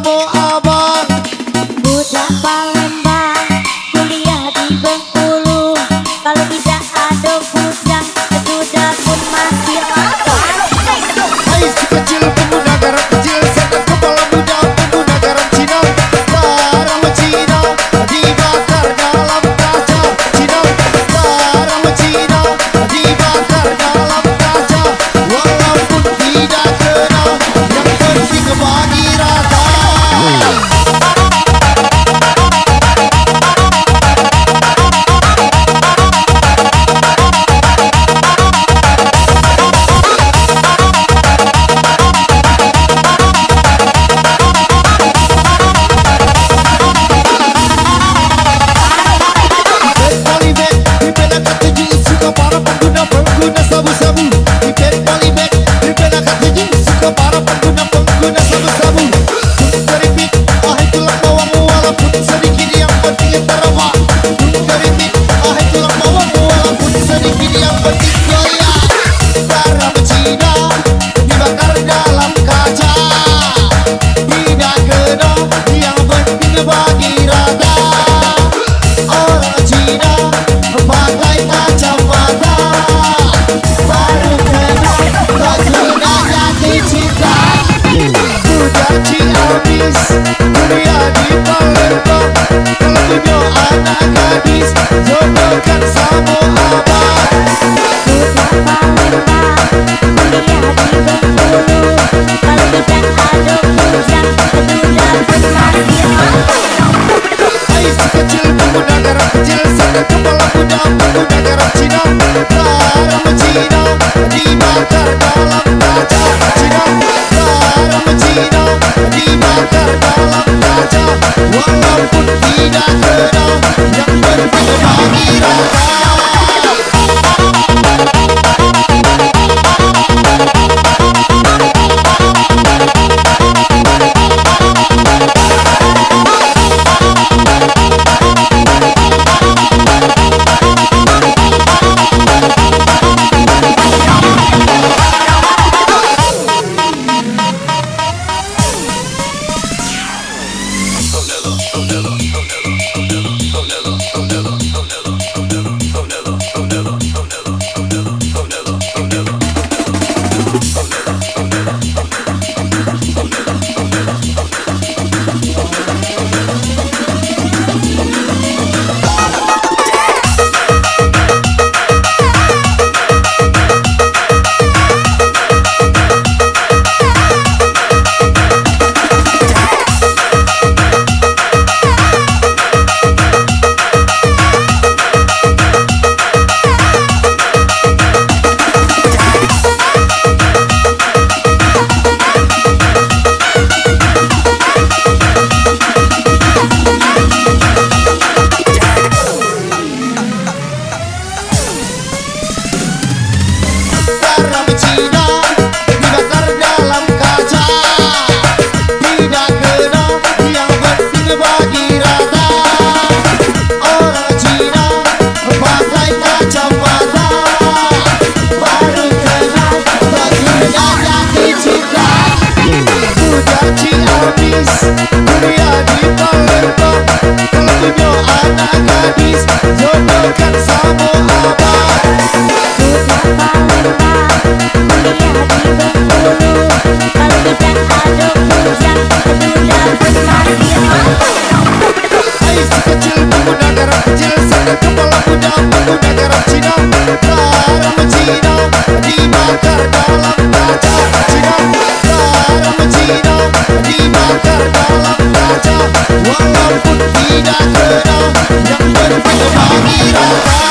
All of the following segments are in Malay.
sama abang. Budak Palembang, kuliah di Bengkulu. Kalau tidak ada bujang, seduda pun masih lama. Hai si kecil pemuda garam kecil, sangat kepala muda pemuda garam Cina. Garam Cina dibakar dalam kaca. Cina garam Cina dibakar dalam kaca. Walaupun tidak kena, yang penting bagi rata. Sabu-sabu Ipet Polybag dibedakan tujuh suka para pengguna sabu-sabu. Keripik tulang bawang walaupun sedikit yang penting terima. Keripik tulang bawang walaupun sedikit yang penting jaya. Garam Cina dibakar dalam kaca. Tidak kena, yang penting bagi rata. Orang Cina pakai kacamata. Budak Ciamis, kuliah di Palembang. Kalau punya anak gadis, jodohkan sama abang. Budak Palembang, kuliah di Bengkulu. Kalau tidak ada bujang, seduda pun masih lama. Hai si kecil pemuda garam kecil, sangat kepala muda pemuda garam Cina. Garam Cina dibakar dalam kaca. Cina garam Cina dibakar dalam kaca. Walaupun tidak kena, yang penting bagi rata. Cina dibakar dalam kaca. Tidak kena, yang penting bagi rata. Orang Cina pakai kacamata. Baru kenal, bajunya jadi cinta. Budak Ciamis, kuliah di Palembang. Kalau punya anak gadis, jodohkan sama abang. Budak Palembang, kuliah di Bengkulu. Kalau tidak ada bujang, seduda pun masih lama. Hai si kecil pemuda garam kecil, sangat kepala muda pemuda garam Cina. Garam Cina dibakar dalam kaca. Cina garam Cina dibakar dalam kaca. Walaupun tidak kena, yang penting bagi rata.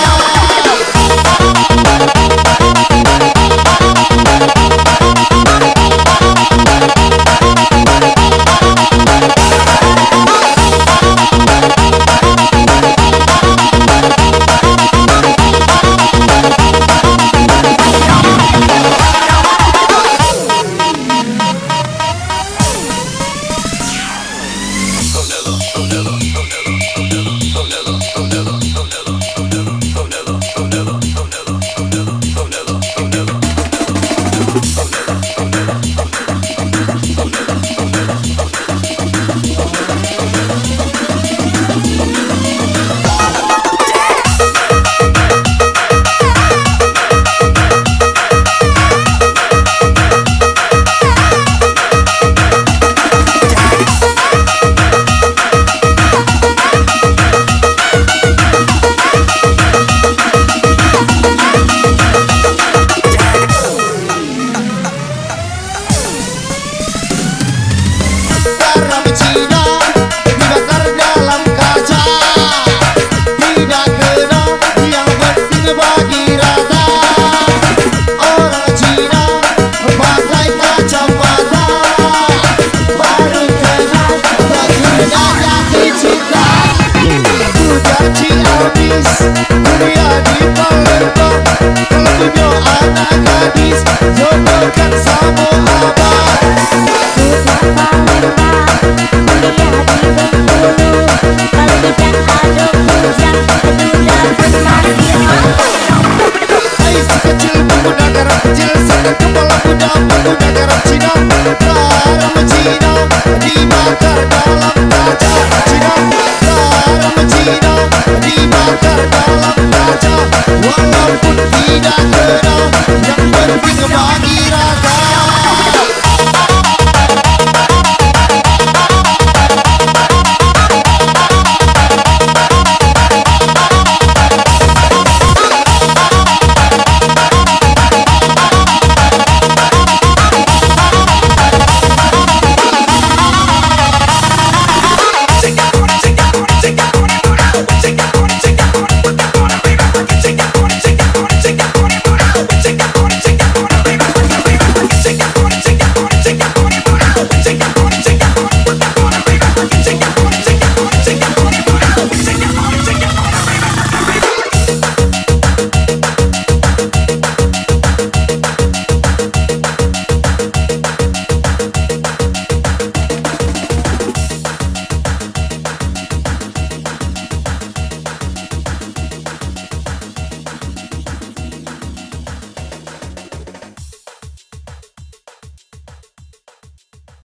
Oh, never. gadis jodohkan sama abang.